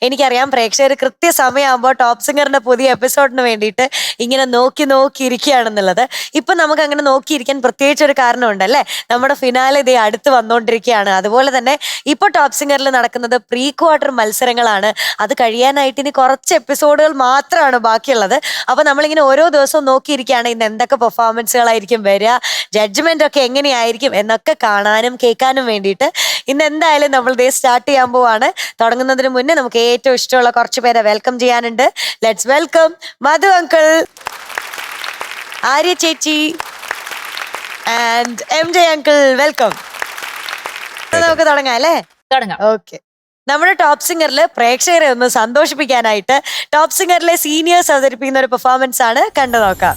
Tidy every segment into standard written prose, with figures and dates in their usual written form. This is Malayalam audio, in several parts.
എനിക്കറിയാം പ്രേക്ഷകർ കൃത്യസമയമാകുമ്പോൾ ടോപ്പ് സിംഗറിന്റെ പുതിയ എപ്പിസോഡിന് വേണ്ടിയിട്ട് ഇങ്ങനെ നോക്കിയിരിക്കുകയാണെന്നുള്ളത്. ഇപ്പൊ നമുക്ക് അങ്ങനെ നോക്കിയിരിക്കാൻ പ്രത്യേകിച്ച് ഒരു കാരണമുണ്ട് അല്ലേ? നമ്മുടെ ഫിനാലെ ഇതേ അടുത്ത് വന്നുകൊണ്ടിരിക്കുകയാണ്. അതുപോലെ തന്നെ ഇപ്പൊ ടോപ്പ് സിംഗറിൽ നടക്കുന്നത് പ്രീ ക്വാർട്ടർ മത്സരങ്ങളാണ്. അത് കഴിയാനായിട്ട് ഇനി കുറച്ച് എപ്പിസോഡുകൾ മാത്രമാണ് ബാക്കിയുള്ളത്. അപ്പൊ നമ്മളിങ്ങനെ ഓരോ ദിവസവും നോക്കിയിരിക്കുകയാണ് ഇന്ന് എന്തൊക്കെ പെർഫോമൻസുകളായിരിക്കും വരിക, ജഡ്ജ്മെന്റ് ഒക്കെ എങ്ങനെയായിരിക്കും എന്നൊക്കെ കാണാനും കേൾക്കാനും വേണ്ടിയിട്ട് ഇന്ന് എന്തായാലും നമ്മൾ ഇതേ സ്റ്റാർട്ട് ചെയ്യാൻ പോവാണ്. തുടങ്ങുന്നതിന് മുന്നേ നമുക്ക് ഏറ്റവും ഇഷ്ടമുള്ള കുറച്ച് പേരെ വെൽക്കം ചെയ്യാനുണ്ട്. Let's welcome Madhu uncle, Arya ചേച്ചി and M J uncle. Welcome. നമുക്ക് തുടങ്ങാം അല്ലേ? തുടങ്ങാം. ഓക്കെ. നമ്മുടെ ടോപ്പ് സിംഗറിൽ പ്രേക്ഷകരെ ഒന്ന് സന്തോഷിപ്പിക്കാനായിട്ട് ടോപ്പ് സിംഗറിലെ സീനിയേഴ്സ് അവതരിപ്പിക്കുന്ന ഒരു പെർഫോമൻസ് ആണ് കണ്ടു നോക്കാം.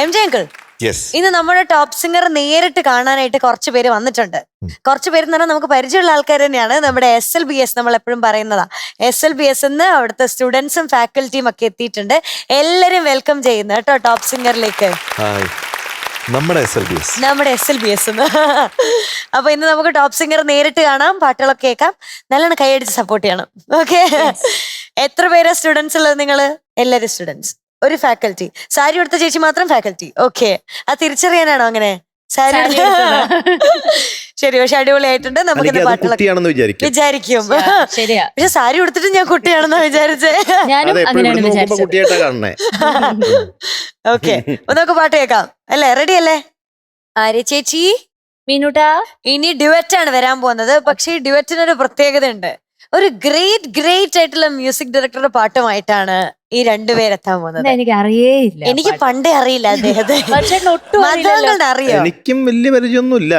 MJ uncle, yes. ഇന്ന് നമ്മുടെ ടോപ്പ് സിംഗർ നേരിട്ട് കാണാനായിട്ട് കുറച്ച് പേര് വന്നിട്ടുണ്ട്. കുറച്ച് പേര് എന്ന് പറഞ്ഞാൽ നമുക്ക് പരിചയമുള്ള ആൾക്കാർ തന്നെയാണ്. നമ്മുടെ SLBS നമ്മൾ എപ്പോഴും പറയുന്നതാ. SLBS എന്ന് അവിടുത്തെ സ്റ്റുഡൻസും ഫാക്കൽറ്റിയും ഒക്കെ എത്തിയിട്ടുണ്ട്. എല്ലാരും വെൽക്കം ചെയ്യുന്നു കേട്ടോ ടോപ്പ് സിംഗറിലേക്ക്. നമ്മുടെ SLBS. അപ്പൊ ഇന്ന് നമുക്ക് ടോപ്പ് സിംഗർ നേരിട്ട് കാണാം, പാട്ടുകളൊക്കെ കേൾക്കാം, നല്ലോണം കൈയടിച്ച് സപ്പോർട്ട് ചെയ്യണം. ഓക്കെ, എത്ര പേരാ സ്റ്റുഡൻസ് ഉള്ളത് നിങ്ങള്? എല്ലാരും സ്റ്റുഡൻസ്, ഒരു ഫാക്കൽറ്റി. സാരി എടുത്ത ചേച്ചി മാത്രം ഫാക്കൽറ്റി. ഓക്കെ, അത് തിരിച്ചറിയാനാണോ അങ്ങനെ? സാരി ശരി, പക്ഷെ അടിപൊളിയായിട്ടുണ്ട്. നമുക്ക് പാട്ടുകളൊക്കെ വിചാരിക്കും. പക്ഷെ സാരി ഉടുത്തിട്ട് ഞാൻ കുട്ടിയാണെന്നാ വിചാരിച്ചേ. ഓക്കെ, അപ്പൊ നമുക്ക് പാട്ട് കേൾക്കാം അല്ലേ? റെഡി അല്ലേ? ആര്യ ചേച്ചി, മീനുട്ടാ, ഇനി ഡ്യുവറ്റ് ആണ് വരാൻ പോകുന്നത്. പക്ഷെ ഈ ഡ്യുവറ്റിനൊരു പ്രത്യേകത ഉണ്ട്. ഒരു ഗ്രേറ്റ് ആയിട്ടുള്ള മ്യൂസിക് ഡയറക്ടറുടെ പാട്ടുമായിട്ടാണ് ഈ രണ്ടുപേരെത്താൻ പോകുന്നത്. എനിക്ക് അറിയേയില്ല, എനിക്ക് പണ്ടേ അറിയില്ല അദ്ദേഹത്തെ. അറിയോ? എനിക്കും വലിയ പരിചയമൊന്നുമില്ല,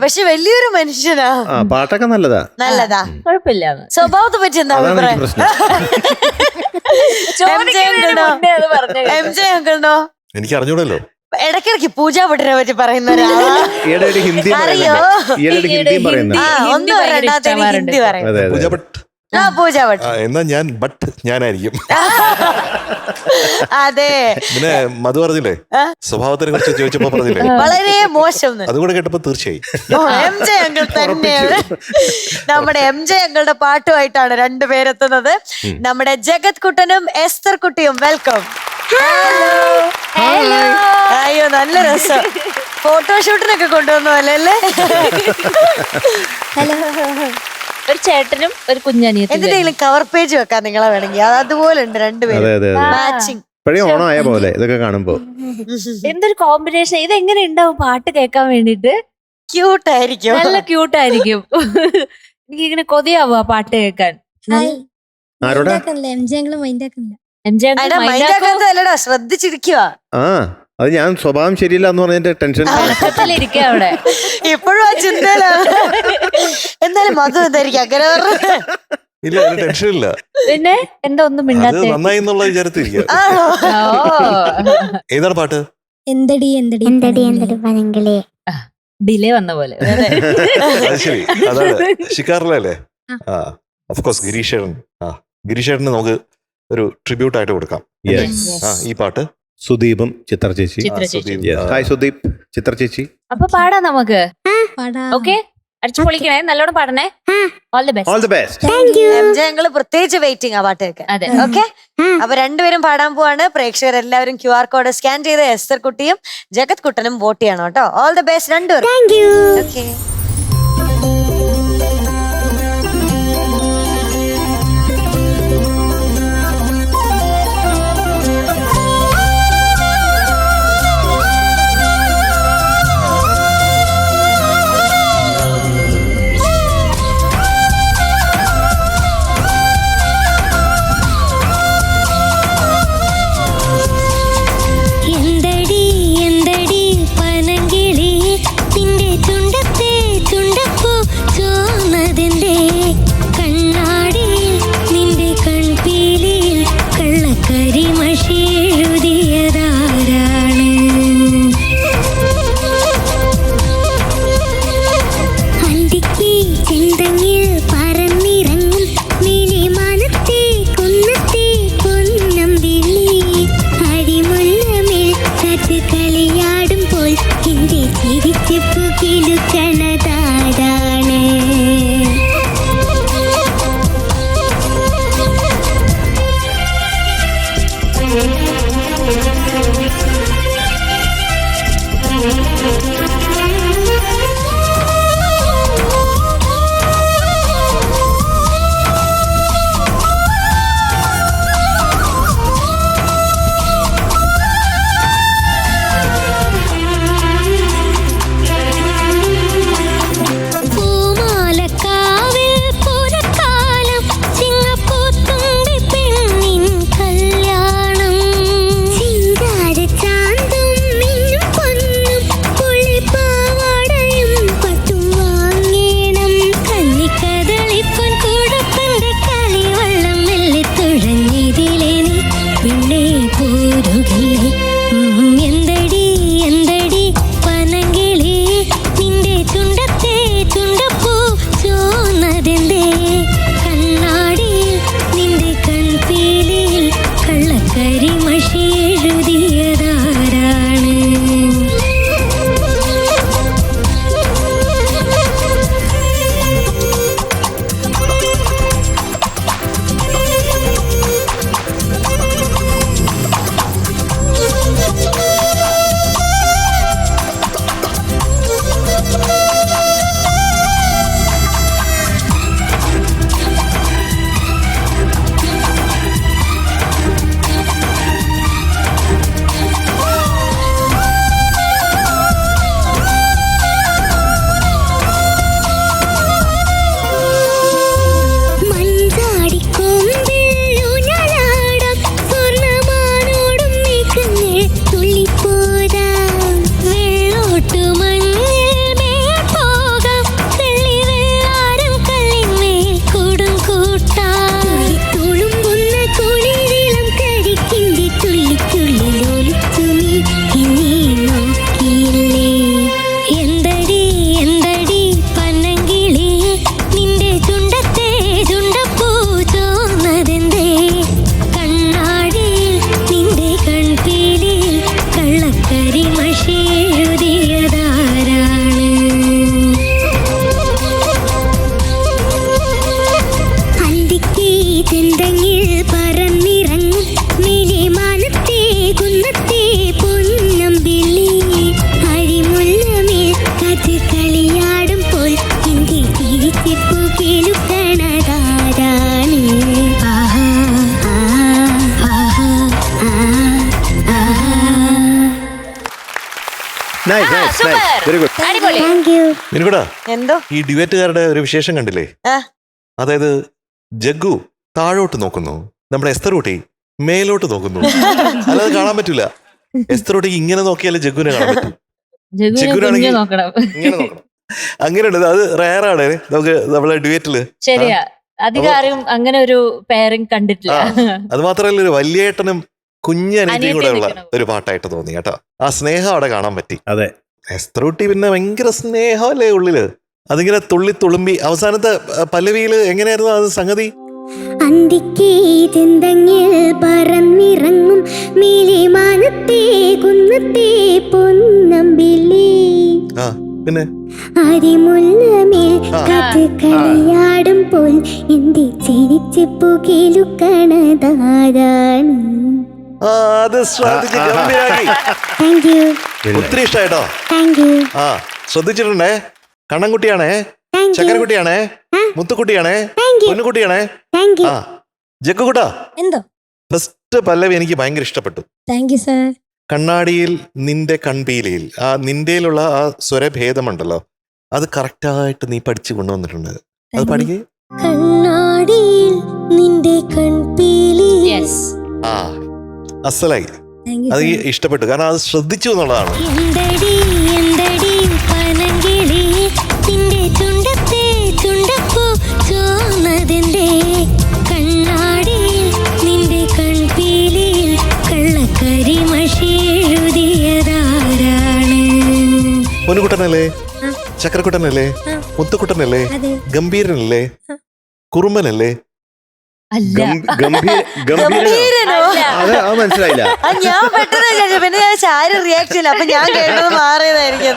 പക്ഷെ വലിയൊരു മനുഷ്യനാ. പാട്ടൊക്കെ നല്ലതാ. കുഴപ്പമില്ല. സ്വഭാവത്തെ പറ്റി എന്താ അഭിപ്രായം? MJ അങ്കിളിനോ? എനിക്ക് അറിഞ്ഞൂടല്ലോ. ഇടയ്ക്കിടയ്ക്ക് പൂജാ ഭട്ടിനെ പറ്റി പറയുന്ന ഒരാളാ. അറിയോ? ഒന്നും രണ്ടാമത്തെ ഹിന്ദി പറയും. പൂജാ ഭട്ട്. എന്നാ ഞാനായിരിക്കും. അതെ, പിന്നെ മധു പറഞ്ഞില്ലേ സ്വഭാവത്തിനെ കുറിച്ച് ചോദിച്ചപ്പോ പറഞ്ഞില്ലേ വളരെ മോശം. അതുകൂടെ കേട്ടപ്പോ തീർച്ചയായും MJ അങ്കിൾ തന്നെയാണ്. നമ്മുടെ MJ അങ്കിളുടെ പാട്ടുമായിട്ടാണ് രണ്ടുപേരെത്തുന്നത്. നമ്മുടെ ജഗത് കുട്ടനും എസ്തർ കുട്ടിയും. വെൽക്കം. അയ്യോ, നല്ല രസം. ഫോട്ടോഷൂട്ടിനൊക്കെ കൊണ്ടുവന്നു അല്ലേ? ഒരു ചേട്ടനും ഒരു കുഞ്ഞനിയും. എന്തിനെങ്കിലും കവർ പേജ് വെക്കാൻ നിങ്ങളെ വേണമെങ്കിൽ അതുപോലെ ഉണ്ട് രണ്ടുപേരും മാച്ചിങ്. ഓണമായ പോലെ ഇതൊക്കെ കാണുമ്പോ എന്തൊരു കോമ്പിനേഷൻ. ഇതെങ്ങനെ ഉണ്ടാവും പാട്ട് കേൾക്കാൻ വേണ്ടിട്ട്? ക്യൂട്ടായിരിക്കും, നല്ല ക്യൂട്ടായിരിക്കും. എനിക്കിങ്ങനെ കൊതിയാവുക പാട്ട് കേൾക്കാൻ. ശ്രദ്ധിച്ചിരിക്കുക. അത് ഞാൻ സ്വഭാവം ശരിയില്ല എന്ന് പറഞ്ഞിട്ട് ടെൻഷൻ അവിടെ ഇപ്പോഴും ആ ചിന്തയിലാണ്. എന്തായാലും മധു എന്തായിരിക്കും അങ്ങനെ ഇല്ല, ടെൻഷൻ ഇല്ല. പിന്നെ എന്താ ഒന്നും മിണ്ടാത്തെ? നന്നായി എന്നുള്ള വിചാരത്തിരിക്കുക. ഏതാണ് പാട്ട്? എന്തടി എന്തടി എന്തടി എന്തടി പനങ്കിളേ. ഡിലേ വന്ന പോലെ. ശരി, അതാണ് ഷിക്കാറിലല്ലേ? ഓഫ് കോഴ്സ് ഗിരീഷേട്ടന് നമുക്ക് ഒരു ട്രിബ്യൂട്ട് ആയിട്ട് കൊടുക്കാം. ഈ പാട്ട് സുദീപും ചിത്ര ചേച്ചി. ഹായ് സുദീപ്, ചിത്ര ചേച്ചി. അപ്പൊ പാടാം നമുക്ക്. ഓക്കെ, അടിച്ചു പൊളിക്കണേ, നല്ലോണം പാടണേ. All the best. MJ uncle പ്രത്യേകിച്ച് വെയിറ്റിംഗ് ആ പാട്ട് കേൾക്കാൻ. ഓക്കെ, അപ്പൊ രണ്ടുപേരും പാടാൻ പോവാണ്. പ്രേക്ഷകർ എല്ലാവരും QR കോഡ് സ്കാൻ ചെയ്ത് എസ്തർ കുട്ടിയും ജഗത് കുട്ടനും വോട്ട് ചെയ്യണം കേട്ടോ. ഓൾ ദി ബെസ്റ്റ് രണ്ടുപേരും. ഓക്കെ. എന്തടി എന്തടി പനങ്കിളി നിന്റെ ചുണ്ടത്തെ nice nice super. Nice very good. അടിപൊളി. Thank you. മിനുകൂടാ എന്തോ ഈ ഡ്യുവറ്റുകാരുടെ ഒരു വിശേഷം കണ്ടില്ലേ? ആ. അതായത് ജഗ്ഗു താഴോട്ട് നോക്കുന്നു, നമ്മുടെ എസ്തറൂട്ടി മേലോട്ട് നോക്കുന്നു. അല്ലാതെ കാണാൻ പറ്റൂല. എസ്തറൂട്ടിക്ക് ഇങ്ങനെ നോക്കിയാലേ ജഗ്ഗുവിനെ കാണാൻ പറ്റും. ജഗ്ഗുവിനെ ജഗ്ഗുവിനാണെങ്കിൽ കുഞ്ഞു നോക്കണം. ഇങ്ങനെ നോക്കണം. അങ്ങനെയുണ്ട്. അത് റയറാണ് നമുക്ക് നമ്മളെ ഡ്യുവറ്റില്. ശരിയാ, അധികം ആരും അങ്ങനെ ഒരു പെയറിംഗ് കണ്ടിട്ടില്ല. അത് മാത്രമല്ല ഒരു വലിയേട്ടനും കുഞ്ഞനിയത്തിയും കൂടെ ഉള്ള നിൽക്കണം. ഒരു പാട്ടായിട്ട് തോന്നി കേട്ടോ. ആ സ്നേഹം അവിടെ കാണാൻ പറ്റി. അതെ. എസ്തറൂട്ടി പിന്നെ ഭയങ്കര സ്നേഹമല്ലേ ഉള്ളില്. അതിങ്ങനെ തുള്ളി തുളുമ്പി അവസാനത്തെ പല്ലവിയില് എങ്ങനെയായിരുന്നു അത് സംഗതി? അന്തിക്കേ ചെന്തങ്ങിൽ പറന്നിറങ്ങും നീലിമാനത്തെ കുന്നത്തെ പൊന്നമ്പിളി ആ പിന്നെ അരിമുല്ലമേൽ കാറ്റ് കളിയാടുമ്പോൾ എന്റെ ചിരിച്ചിപ്പു കേളുക്കണതാരാണ്. ആ അത് ശ്രദ്ധിച്ച് ഗംഭീരാക്കി. Thank you. ഒത്തിരി ഇഷ്ടായിട്ടോ. Thank you. ആ ശ്രദ്ധിച്ചിട്ടുണ്ടേ. കണ്ണൻകുട്ടിയാണേ, താങ്ക് യു. ചക്കരക്കുട്ടിയാണേ, മുത്തുക്കുട്ടിയാണേ, പൊന്നുകുട്ടിയാണേ. Thank you. ആ ജഗ്ഗുകുട്ടാ, എന്തോ ഫസ്റ്റ് പല്ലവി എനിക്ക് ഭയങ്കര ഇഷ്ടപ്പെട്ടു. Thank you sir. കണ്ണാടിയിൽ നിന്റെ കൺപീലിയിൽ ആ നിന്റെയിലുള്ള ആ സ്വരഭേദമുണ്ടല്ലോ, അത് കറക്റ്റായിട്ട് നീ പഠിച്ചു കൊണ്ടുവന്നിട്ടുണ്ട്. അത് പഠിക്കേ. കണ്ണാടിയിൽ നിന്റെ കൺപീലിയിൽ. Yes. ആ അസലായി. താങ്ക് യു അത് സർ. ഇഷ്ടപ്പെട്ടു, കാരണം അത് ശ്രദ്ധിച്ചു എന്നുള്ളതാണ്. എന്തടി എന്തടി പനങ്കിളി നിന്റെ ചുണ്ടത്തെ ചുണ്ടപ്പൂ ചോന്നതിന്റെ കണ്ണാടിയിൽ നിന്റെ കൺപീലിയിൽ കള്ളക്കരിമഷി എഴുതിയതാരാണ്. പൊന്നുകുട്ടനല്ലേ, ചക്കരക്കുട്ടനല്ലേ, മുത്തുക്കുട്ടനല്ലേ, അതെ. ഗംഭീരനല്ലേ, കുറുമ്പനല്ലേ? അല്ല. ഗംഭീരനോ? ഗംഭീരനോ? അത് മനസ്സിലായില്ല. ആ, ഞാൻ പെട്ടെന്ന് വിചാരിച്ചു. പിന്നെ ഞാൻ ആരും റിയാക്ഷൻ ഇല്ല. അപ്പൊ ഞാൻ കേട്ടത് മാറിയതായിരിക്കും.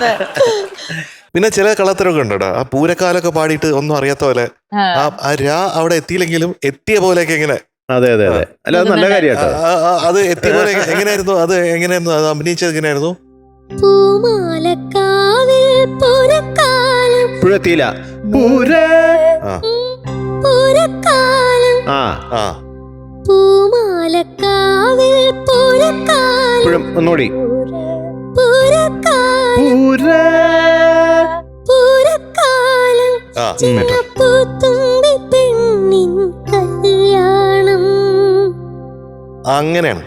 പിന്നെ ചില കളത്തരൊക്കെ ഉണ്ടോ, ആ പൂരക്കാലൊക്കെ പാടിയിട്ട് ഒന്നും അറിയാത്ത പോലെ ആ. ആ രാ അവിടെ എത്തിയില്ലെങ്കിലും എത്തിയ പോലെയൊക്കെ എങ്ങനെ. അതെ അതെ അതെ. അല്ല അത് നല്ല കാര്യം കേട്ടോ. അത് എത്തിയ പോലെ എങ്ങനെയായിരുന്നു, അത് എങ്ങനെയായിരുന്നു, അത് അഭിനയിച്ചത് എങ്ങനെയായിരുന്നു? പൂമാലക്കാവിൽ പൂരക്കാലം പുഴത്തിയില്ല. ആ പൂരക്കാലം ആ ആ പൂമാലക്കാവിൽ പൂരക്കാലം പുഴം ഒന്നുകൂടി. പൂരക്കാലം പൂരക്കാലം ആ പൂത്തുമ്പി പെണ്ണിൻ കല്യാണം. അങ്ങനെയാണ്.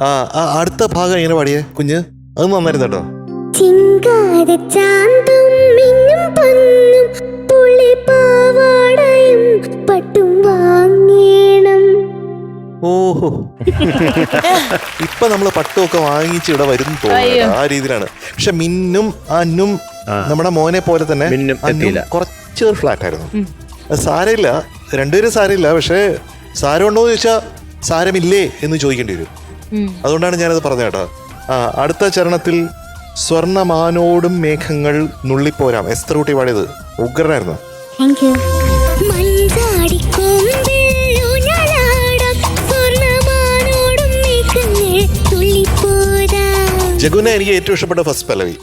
ആ ആ അടുത്ത ഭാഗം എങ്ങനെ പാടിയേ കുഞ്ഞ്? അത് നന്നായിരുന്നു കേട്ടോ. ചിങ്കാരച്ചാന്തും മിന്നും പൊന്നും പുളിപ്പാവാടയും പട്ടും വാങ്ങേണം. ഓഹോ ഇപ്പൊ നമ്മള് പട്ടുമൊക്കെ വാങ്ങിച്ച് ഇവിടെ വരും അയ്യോ. തോന്നുന്നു. ആ രീതിയിലാണ്. പക്ഷെ മിന്നും അന്നും നമ്മുടെ മോനെ പോലെ തന്നെ മിന്നും അന്നും എത്തിയില്ല. കുറച്ച് ഫ്ലാറ്റ് ആയിരുന്നു. അത് സാരമില്ല, രണ്ടുപേരും സാരമില്ല. പക്ഷെ സാരമുണ്ടോ എന്ന് ചോദിച്ചാൽ സാരമില്ലേ എന്ന് ചോദിക്കേണ്ടി വരും. അതുകൊണ്ടാണ് ഞാനത് പറഞ്ഞത് കേട്ടോ. ആ അടുത്ത ചരണത്തിൽ സ്വർണ്ണമാനോടും മേഘങ്ങൾ നുള്ളിപ്പോരാം. എസ്തറൂട്ടി പാടിയത് ഉഗ്രനായിരുന്നു. Thank you. മഞ്ചാടിക്കൊമ്പിൽ ഊഞ്ഞാലാടാം സ്വർണ്ണമാനോടും മേഘങ്ങൾ തുള്ളിപ്പോരാം. ജഗുവിനെ എനിക്ക് ഏറ്റവും ഇഷ്ടപ്പെട്ട ഫസ്റ്റ് പല്ലവി.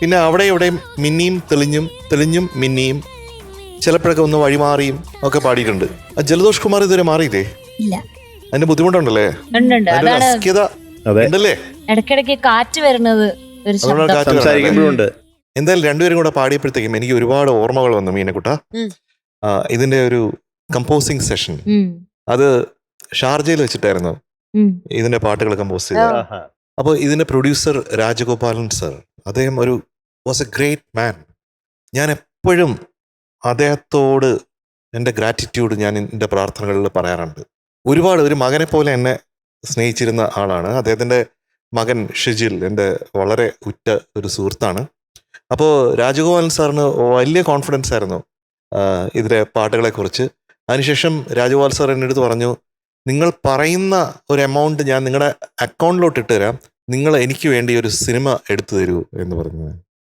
പിന്നെ അവിടെ ഇവിടെയും മിന്നിയും തെളിഞ്ഞും മിന്നിയും ചിലപ്പോഴൊക്കെ ഒന്ന് വഴിമാറിയും ഒക്കെ പാടിയിട്ടുണ്ട്. ജലദോഷ് കുമാർ ഇതുവരെ മാറിയില്ലേ? ഇല്ല. അതിന്റെ ബുദ്ധിമുട്ടുണ്ടല്ലേ? ഉണ്ട്. അതിന്റെ അതാണ് അസ്കിത ഉണ്ടല്ലേ? ഇടയ്ക്കിടയ്ക്ക് കാറ്റ് വരുന്നത് ഒരു അതുകൊണ്ടാണ് ശബ്ദം. കാറ്റ് വരുന്നത്. സംസാരിക്കുമ്പോഴുണ്ട്. എന്തായാലും രണ്ടുപേരും കൂടെ പാടിയപ്പോഴത്തേക്കും എനിക്ക് ഒരുപാട് ഓർമ്മകൾ വന്നു മീനക്കുട്ട. ഇതിന്റെ ഒരു കമ്പോസിങ് സെഷൻ അത് ഷാർജയിൽ വെച്ചിട്ടായിരുന്നു ഇതിന്റെ പാട്ടുകൾ കമ്പോസ് ചെയ്തത്. അപ്പോൾ ഇതിന്റെ പ്രൊഡ്യൂസർ രാജഗോപാലൻ സർ, അദ്ദേഹം വാസ് എ ഗ്രേറ്റ് മാൻ. ഞാൻ എപ്പോഴും അദ്ദേഹത്തോട് എൻ്റെ ഗ്രാറ്റിറ്റ്യൂഡ് ഞാൻ എൻ്റെ പ്രാർത്ഥനകളിൽ പറയാറുണ്ട്. ഒരുപാട് ഒരു മകനെ പോലെ എന്നെ സ്നേഹിച്ചിരുന്ന ആളാണ്. അദ്ദേഹത്തിൻ്റെ മകൻ ഷിജിൽ എൻ്റെ വളരെ ഉറ്റ ഒരു സുഹൃത്താണ്. അപ്പോൾ രാജഗോപാലൻ സാറിന് വലിയ കോൺഫിഡൻസ് ആയിരുന്നു ഇതിലെ പാട്ടുകളെക്കുറിച്ച്. അതിനുശേഷം രാജഗോപാൽ സാർ എൻ്റെ അടുത്ത് പറഞ്ഞു, നിങ്ങൾ പറയുന്ന ഒരു എമൗണ്ട് ഞാൻ നിങ്ങളുടെ അക്കൗണ്ടിലോട്ട് ഇട്ട് തരാം, നിങ്ങൾ എനിക്ക് വേണ്ടി ഒരു സിനിമ എടുത്തു തരൂ എന്ന് പറഞ്ഞു.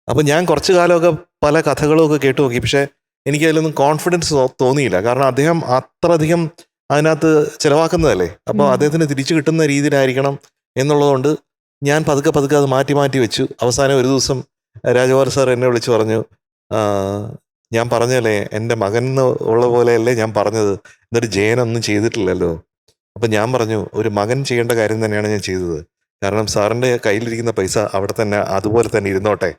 അപ്പോൾ ഞാൻ കുറച്ചു കാലമൊക്കെ പല കഥകളും ഒക്കെ കേട്ടു നോക്കി. പക്ഷേ എനിക്ക് അതിലൊന്നും കോൺഫിഡൻസ് തോന്നിയില്ല. കാരണം അദ്ദേഹം അത്രയധികം അതിനകത്ത് ചിലവാക്കുന്നതല്ലേ. അപ്പോൾ അദ്ദേഹത്തിന് തിരിച്ചു കിട്ടുന്ന രീതിയിലായിരിക്കണം എന്നുള്ളതുകൊണ്ട് ഞാൻ പതുക്കെ അത് മാറ്റി വെച്ചു. അവസാനം ഒരു ദിവസം രാജഗോപാൽ സാർ എന്നെ വിളിച്ച് പറഞ്ഞു, ഞാൻ പറഞ്ഞല്ലേ എൻ്റെ മകൻ ഉള്ള പോലെയല്ലേ ഞാൻ പറഞ്ഞത്, എന്നിട്ട് ജയനൊന്നും ചെയ്തിട്ടില്ലല്ലോ. അപ്പം ഞാൻ പറഞ്ഞു, ഒരു മകൻ ചെയ്യേണ്ട കാര്യം തന്നെയാണ് ഞാൻ ചെയ്തത്. കാരണം സാറിന്റെ കയ്യിലിരിക്കുന്ന പൈസ അവിടെ തന്നെ അതുപോലെ തന്നെ ഇരുന്നോട്ടെ,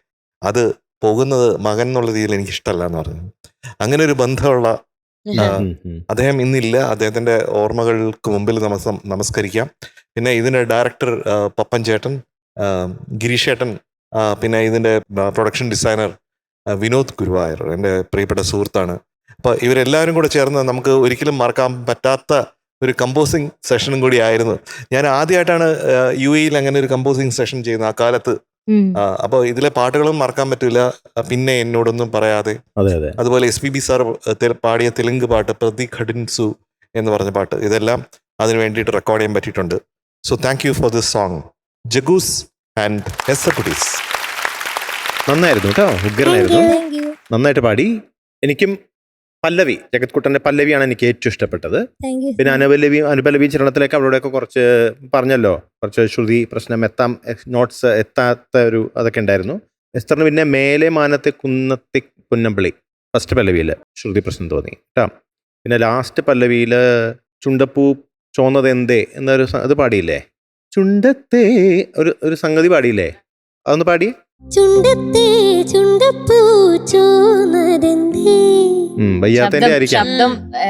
അത് പോകുന്നത് മകൻ എന്നുള്ള രീതിയിൽ എനിക്ക് ഇഷ്ടമല്ല എന്ന് പറഞ്ഞു. അങ്ങനെ ഒരു ബന്ധമുള്ള അദ്ദേഹം ഇന്നില്ല. അദ്ദേഹത്തിന്റെ ഓർമ്മകൾക്ക് മുമ്പിൽ നമസ്കരിക്കാം. പിന്നെ ഇതിന്റെ ഡയറക്ടർ പപ്പൻ ചേട്ടൻ, ഗിരീഷ് ചേട്ടൻ, പിന്നെ ഇതിന്റെ പ്രൊഡക്ഷൻ ഡിസൈനർ വിനോദ് ഗുരുവായൂർ, എൻ്റെ പ്രിയപ്പെട്ട സുഹൃത്താണ്. അപ്പൊ ഇവരെല്ലാവരും കൂടെ ചേർന്ന് നമുക്ക് ഒരിക്കലും മറക്കാൻ പറ്റാത്ത ഒരു കമ്പോസിങ് സെഷനും കൂടി ആയിരുന്നു. ഞാൻ ആദ്യമായിട്ടാണ് UAE അങ്ങനെ ഒരു കമ്പോസിങ് സെഷൻ ചെയ്യുന്നത് ആ കാലത്ത്. അപ്പോൾ ഇതിലെ പാട്ടുകളും മറക്കാൻ പറ്റില്ല. പിന്നെ എന്നോടൊന്നും പറയാതെ, അതുപോലെ SPB സാർ പാടിയ തെലുങ്ക് പാട്ട് പ്രതി ഘടിൻസു എന്ന് പറഞ്ഞ പാട്ട്, ഇതെല്ലാം അതിന് വേണ്ടിയിട്ട് റെക്കോർഡ് ചെയ്യാൻ പറ്റിയിട്ടുണ്ട്. So thank you for this song ജഗൂസ് ആൻഡ് എസ്സക്കുട്ടീസ്. നന്നായിരുന്നു കേട്ടോ, ഉഗ്രനായിരുന്നു, നന്നായിട്ട് പാടി. എനിക്കും പല്ലവി, ജഗത് കുട്ടന്റെ പല്ലവിയാണ് എനിക്ക് ഏറ്റവും ഇഷ്ടപ്പെട്ടത്. പിന്നെ അനുപല്ലവി ചരണത്തിലേക്ക് അവളുടെയൊക്കെ കുറച്ച് പറഞ്ഞല്ലോ, കുറച്ച് ശ്രുതി പ്രശ്നം, നോട്ട്സ് എത്താത്ത ഒരു അതൊക്കെ ഉണ്ടായിരുന്നു. എസ്തറിന് പിന്നെ മേലെ മാനത്തെ കുന്നത്തെ പുന്നമ്പിളി ഫസ്റ്റ് പല്ലവിയിൽ ശ്രുതി പ്രശ്നം തോന്നി കേട്ടോ. പിന്നെ ലാസ്റ്റ് പല്ലവിയിൽ ചുണ്ടപ്പൂ ചോന്നതെന്തേ എന്നൊരു അത് പാടിയില്ലേ, ചുണ്ടത്തെ ഒരു സംഗതി പാടിയില്ലേ, അതൊന്ന് പാടി. ചുണ്ടത്തെ ചുണ്ടപ്പൂ ചോന്നതെന്തേ. വയ്യാത്തതിന്റെ ആയിരിക്കാം,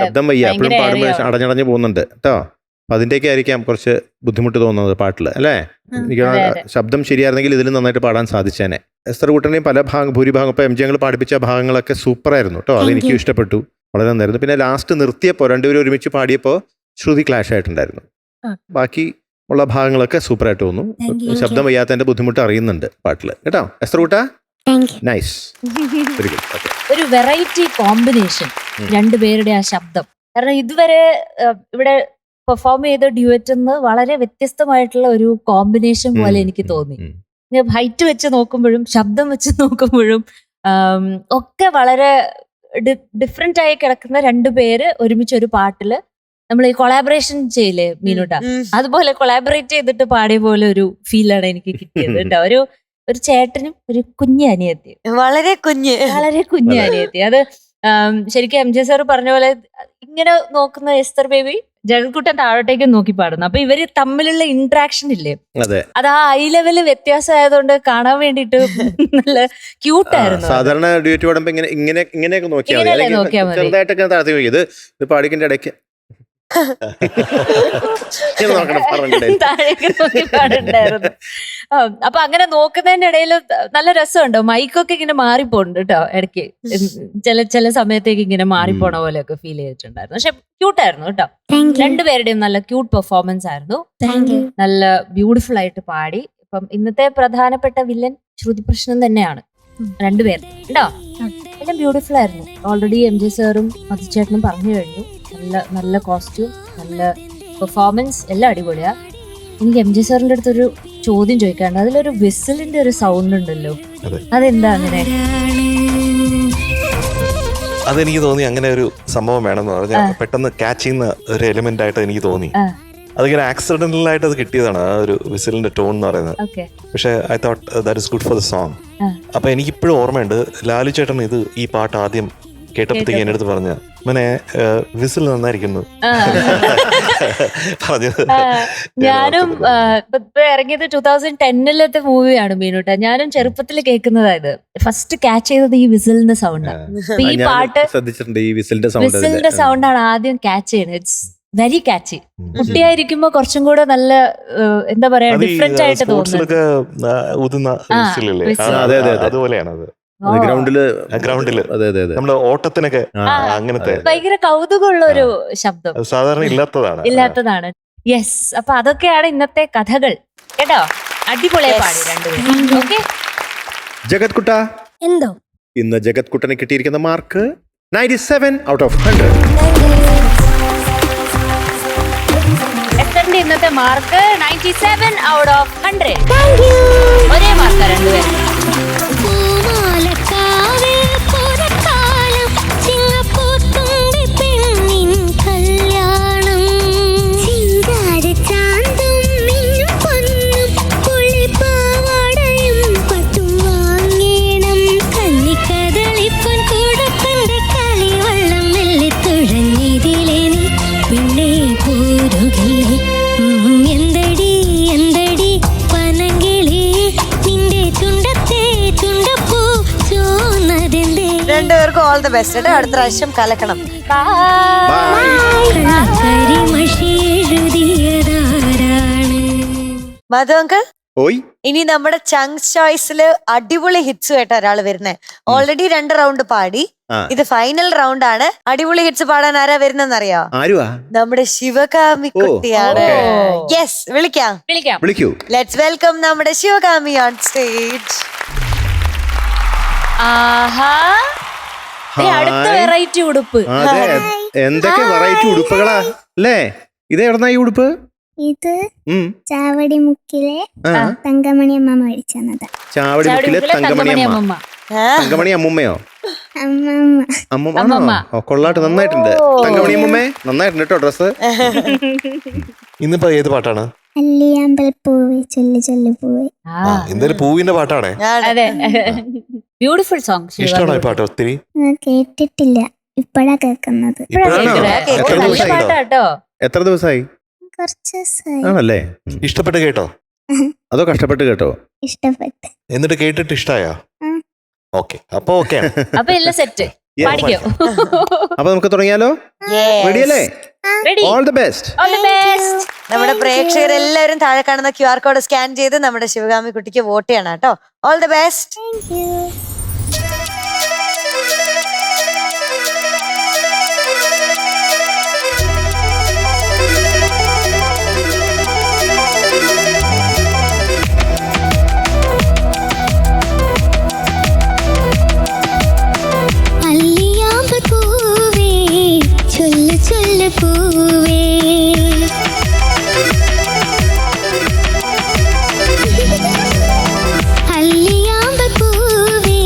ശബ്ദം വയ്യ, എപ്പോഴും പാടുമ്പോൾ അടഞ്ഞടഞ്ഞ് പോകുന്നുണ്ട് കേട്ടോ. അപ്പൊ അതിന്റെയൊക്കെ ആയിരിക്കാം കുറച്ച് ബുദ്ധിമുട്ട് തോന്നുന്നത് പാട്ടിൽ, അല്ലേ? എനിക്ക് ശബ്ദം ശരിയായിരുന്നെങ്കിൽ ഇതിൽ നന്നായിട്ട് പാടാൻ സാധിച്ചേനെ. എസ്തർ കുട്ടനെയും പല ഭൂരിഭാഗം ഇപ്പൊ MG ഞങ്ങൾ പാടിപ്പിച്ച ഭാഗങ്ങളൊക്കെ സൂപ്പറായിരുന്നു കേട്ടോ, അതെനിക്കും ഇഷ്ടപ്പെട്ടു, വളരെ നന്നായിരുന്നു. പിന്നെ ലാസ്റ്റ് നിർത്തിയപ്പോൾ രണ്ടുപേരും ഒരുമിച്ച് പാടിയപ്പോൾ ശ്രുതി ക്ലാഷ് ആയിട്ടുണ്ടായിരുന്നു. ബാക്കി ഉള്ള ഭാഗങ്ങളൊക്കെ സൂപ്പറായിട്ട് തോന്നുന്നു. ശബ്ദം വയ്യാത്തതിന്റെ ബുദ്ധിമുട്ട് അറിയുന്നുണ്ട് പാട്ടിൽ കേട്ടോ. എസ്തർ കുട്ട നൈസ്, വെരി ഗുഡ്. ഒരു വെറൈറ്റി കോമ്പിനേഷൻ രണ്ടുപേരുടെ ആ ശബ്ദം. കാരണം ഇതുവരെ ഇവിടെ പെർഫോം ചെയ്ത ഡ്യുവറ്റ് വളരെ വ്യത്യസ്തമായിട്ടുള്ള ഒരു കോമ്പിനേഷൻ പോലെ എനിക്ക് തോന്നി. ഹൈറ്റ് വെച്ച് നോക്കുമ്പോഴും ശബ്ദം വെച്ച് നോക്കുമ്പോഴും ഒക്കെ വളരെ ഡിഫറെന്റ് ആയി കിടക്കുന്ന രണ്ടുപേര് ഒരുമിച്ച് ഒരു പാട്ടില് നമ്മൾ ഈ കൊളാബറേഷൻ ചെയ്യില്ലേ മീനുട്ട, അതുപോലെ കൊളാബറേറ്റ് ചെയ്തിട്ട് പാടിയ പോലെ ഒരു ഫീലാണ് എനിക്ക് കിട്ടിയത് കേട്ടോ. ഒരു ചേട്ടനും ഒരു കുഞ്ഞു അനിയത്തിയും, വളരെ കുഞ്ഞു അനിയത്തി. അത് ശരിക്കും MJ സാർ പറഞ്ഞ പോലെ ഇങ്ങനെ നോക്കുന്ന എസ്തർ ബേബി ജഗത്കുട്ടൻ താഴോട്ടേക്ക് നോക്കി പാടുന്നു. അപ്പൊ ഇവര് തമ്മിലുള്ള ഇന്ററാക്ഷൻ ഇല്ലേ, അത് ആ ഐ ലെവല് വ്യത്യാസം ആയതുകൊണ്ട് കാണാൻ വേണ്ടിട്ട് നല്ല ക്യൂട്ടായിരുന്നു. സാധാരണ ഡ്യൂറ്റ് പാടുമ്പോ ഇങ്ങനെയൊക്കെ നോക്കിയാൽ മതി, ചെറുതായിട്ടൊക്കെ താഴ്ത്തി നോക്കിയത് ഇത് പാടിക്കിന്റെ ഇടയ്ക്ക് താഴേക്ക് നോക്കി പാടുണ്ടായിരുന്നു. അപ്പൊ അങ്ങനെ നോക്കുന്നതിന്റെ ഇടയിൽ നല്ല രസമുണ്ടോ, മൈക്കൊക്കെ ഇങ്ങനെ മാറിപ്പോണ്ട് കേട്ടോ, ഇടയ്ക്ക് ചില സമയത്തേക്ക് ഇങ്ങനെ മാറിപ്പോണ പോലെയൊക്കെ ഫീൽ ചെയ്തിട്ടുണ്ടായിരുന്നു. പക്ഷെ ക്യൂട്ടായിരുന്നു കേട്ടോ, രണ്ടുപേരുടെയും നല്ല ക്യൂട്ട് പെർഫോമൻസ് ആയിരുന്നു, നല്ല ബ്യൂട്ടിഫുൾ ആയിട്ട് പാടി. ഇപ്പം ഇന്നത്തെ പ്രധാനപ്പെട്ട വില്ലൻ ശ്രുതി പ്രശ്നം തന്നെയാണ് രണ്ടുപേർ കേട്ടോ, എല്ലാം ബ്യൂട്ടിഫുൾ ആയിരുന്നു. ഓൾറെഡി MJ സാറും മധുചേട്ടനും പറഞ്ഞു കഴിഞ്ഞു, നല്ല കോസ്റ്റ്യൂം, നല്ല പെർഫോമൻസ്, എല്ലാം അടിപൊളിയാ. എനിക്ക് MJ സാറിന്റെ അടുത്തൊരു ചോദ്യം ചോദിക്കാണ്ട്, അതിലൊരു വിസിലിന്റെ ഒരു സൗണ്ട് ഉണ്ടല്ലോ, അതെന്താ അങ്ങനെ? അതെനിക്ക് തോന്നി അങ്ങനെ ഒരു സംഭവം വേണമെന്ന് പറഞ്ഞാൽ പെട്ടെന്ന് ക്യാച്ച് ചെയ്യുന്ന ഒരു എലിമെന്റ് ആയിട്ട് എനിക്ക് തോന്നി. അതിങ്ങനെ ആക്സിഡന്റൽ ആയിട്ട് അത് കിട്ടിയതാണ് ആ ഒരു വിസിലിന്റെ ടോൺ എന്ന് പറയുന്നത്. പക്ഷെ I thought that is good for the song. അപ്പൊ എനിക്ക് ഇപ്പോഴും ഓർമ്മയുണ്ട്, ലാലു ചേട്ടൻ ഈ പാട്ട് ആദ്യം കേട്ടപ്പോഴത്തേക്ക് എന്റെ അടുത്ത് പറഞ്ഞ മനെ വിസിൽ നന്നായിരിക്കുന്നു പറഞ്ഞത്. ഞാനും ഇപ്പൊ ഇറങ്ങിയത് 2010 മൂവിയാണ് മീനുട്ട. ഞാനും ചെറുപ്പത്തിൽ കേൾക്കുന്നതായത് ഫസ്റ്റ് ക്യാച്ച് ചെയ്തത് ഈ വിസിലിന്റെ സൗണ്ടാണ്. ഈ പാട്ട് ശ്രദ്ധിച്ചിട്ടുണ്ട്, ഈ വിസിലിന്റെ സൗണ്ടാണ് ആദ്യം ക്യാച്ച് ചെയ്യുന്നത്. ഇറ്റ്സ് വെരി കാച്ചി. കുട്ടിയായിരിക്കുമ്പോ കുറച്ചും കൂടെ നല്ല എന്താ പറയാ ഡിഫറെന്റ് ആയിട്ട് തോന്നുന്നത്. ഗ്രൗണ്ടില് നമ്മള് ഓട്ടത്തിനൊക്കെ അങ്ങനത്തെ ഭയങ്കര കൗതുകമുള്ള ഒരു ശബ്ദം, സാധാരണ ഇല്ലാത്തതാണ്. യെസ്, അപ്പൊ അതൊക്കെയാണ് ഇന്നത്തെ കഥകൾ കേട്ടോ. അടിപൊളിയായി പാടി രണ്ടുപേരും. ഓക്കെ ജഗത് കുട്ട, എന്തോ ഇന്ന് ജഗത് കുട്ടന് കിട്ടിയിരിക്കുന്ന മാർക്ക് 97 out of 100. എസ്തറിന്റെ ഇന്നത്തെ മാർക്ക് 97 out of 100. ഒരേ മാർക്ക് രണ്ടുപേരും. ചുണ്ടത്തെ ചുണ്ടപ്പൂ ചോന്നതെന്തേ രണ്ടുപേർക്കും ഓൾ ദ ബെസ്റ്റ് കേട്ടോ. അടുത്ത പ്രാവശ്യം കലക്കണം. കരിമഷി എഴുതിയതാരാണ് മധു അങ്കിൾ, ഓയ് ഇനി നമ്മുടെ ചങ്സ് ചോയ്സില് അടിപൊളി ഹിറ്റ്സ് ആയിട്ട് ഒരാൾ വരുന്നേ. ഓൾറെഡി 2 റൗണ്ട് പാടി, ആ. ഇത് ഫൈനൽ റൗണ്ട് ആണ്. അടിപൊളി ഹിറ്റ്സ് പാടാൻ ആരാ വരുന്നെന്നറിയോ? ആരുവാ? നമ്മുടെ ശിവകാമി കുട്ടിയാണ്. യെസ്, വിളിക്കാം. വിളിക്കൂ. ലെറ്റ്സ് വെൽക്കം നമ്മുടെ ശിവകാമി ഓൺ സ്റ്റേജ്. ആഹാ, ദേ അടുത്ത ഹായ്. വെറൈറ്റി ഉടുപ്പ്. അതെ, എന്തൊക്കെ വെറൈറ്റി ഉടുപ്പുകളാ അല്ലേ? ഇത് എവിടുന്നാ ഈ ഉടുപ്പ്? ഇത് ഉം. ചാവടിമുക്കിലെ ആ. തങ്കമണി അമ്മ മേടിച്ചു തന്നതാ. ചാവടിമുക്കിലെ തങ്കമണി അമ്മ. അമ്മമ്മ. തങ്കമണി അമ്മുമ്മയോ? അമ്മമ്മ അമ്മുമ്മ അമ്മമ്മ. ആണോ? കൊള്ളാട്ട്, നന്നായിട്ടുണ്ട്. തങ്കമണി അമ്മുമ്മേ, നന്നായിട്ടുണ്ട് കേട്ടോ ഡ്രസ്. ഇന്നിപ്പോ ഏത് പാട്ടാണ്? അല്ലിയാമ്പൽ പൂവേ ചൊല്ലു ചൊല്ലു പൂവേ. ഇന്നൊരു പൂവിന്റെ പാട്ടാണേ. അതെ, ബ്യൂട്ടിഫുൾ സോങ്. ഇഷ്ടമാണോ ഈ പാട്ട് ഒത്തിരി? ഞാൻ കേട്ടിട്ടില്ല, ഇപ്പഴാ കേൾക്കുന്നത്. ഇപ്പോഴാണോ? എത്ര ദിവസമായിട്ടോ? കേട്ടോ. എത്ര ദിവസമായി? കുറച്ച് ദിവസമായി. ആണല്ലേ? ഇഷ്ടപ്പെട്ട് കേട്ടോ? അതോ കഷ്ടപ്പെട്ട് കേട്ടോ? ഇഷ്ടപ്പെട്ട്. എന്നിട്ട് കേട്ടിട്ട് ഇഷ്ടായോ? ഉം. ഓക്കെ, അപ്പൊ ഓക്കെ. അപ്പൊ എല്ലാം സെറ്റ്. Yes. പാടിക്കോ. അപ്പൊ നമുക്ക് തുടങ്ങിയാലോ? റെഡിയല്ലേ? Ready. All the best. All the best. നമ്മുടെ പ്രേക്ഷകരെല്ലാവരും താഴെ കാണുന്ന QR കോഡ് സ്കാൻ ചെയ്ത് നമ്മുടെ ശിവകാമി കുട്ടിക്ക് വോട്ട് ചെയ്യണം കേട്ടോ. All the best. Thank you. Alliyambal പൂവേ ചൊല്ലു ചൊല്ലു പൂവേ. അല്ലിയാമ്പൽ പൂവേ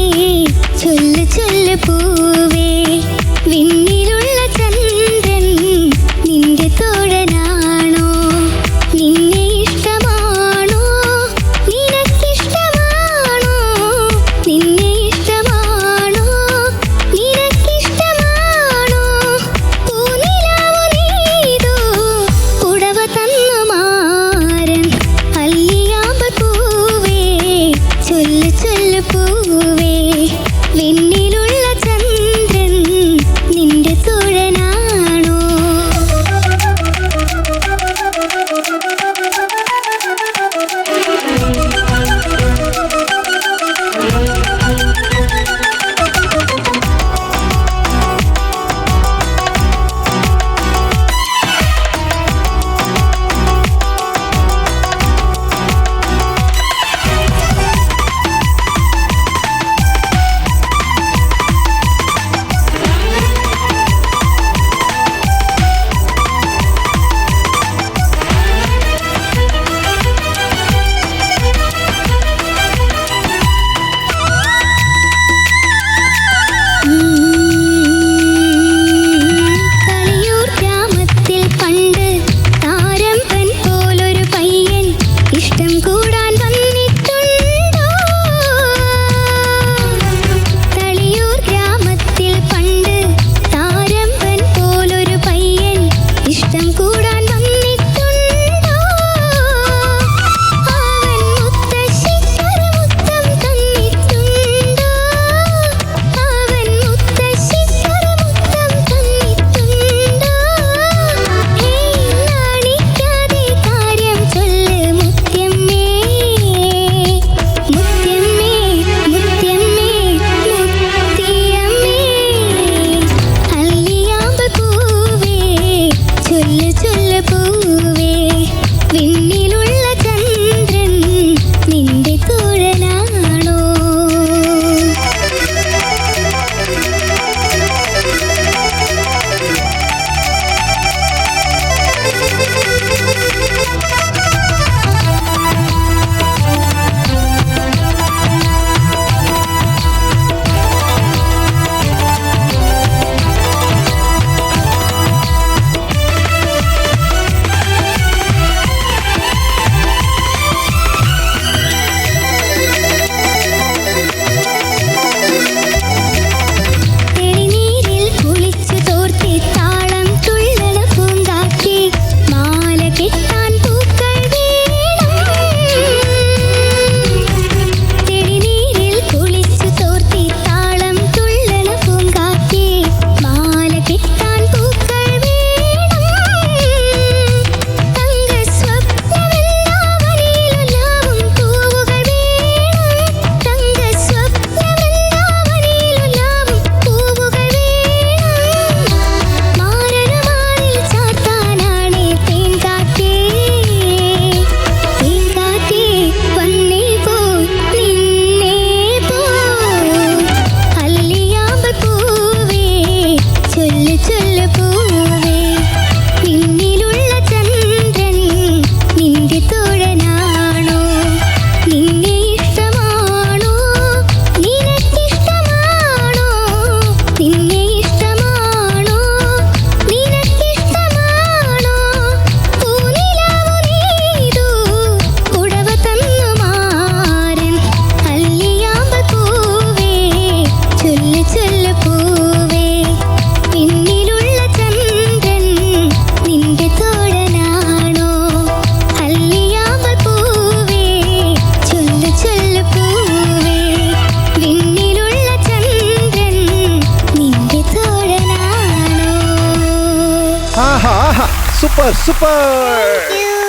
സൂപ്പർ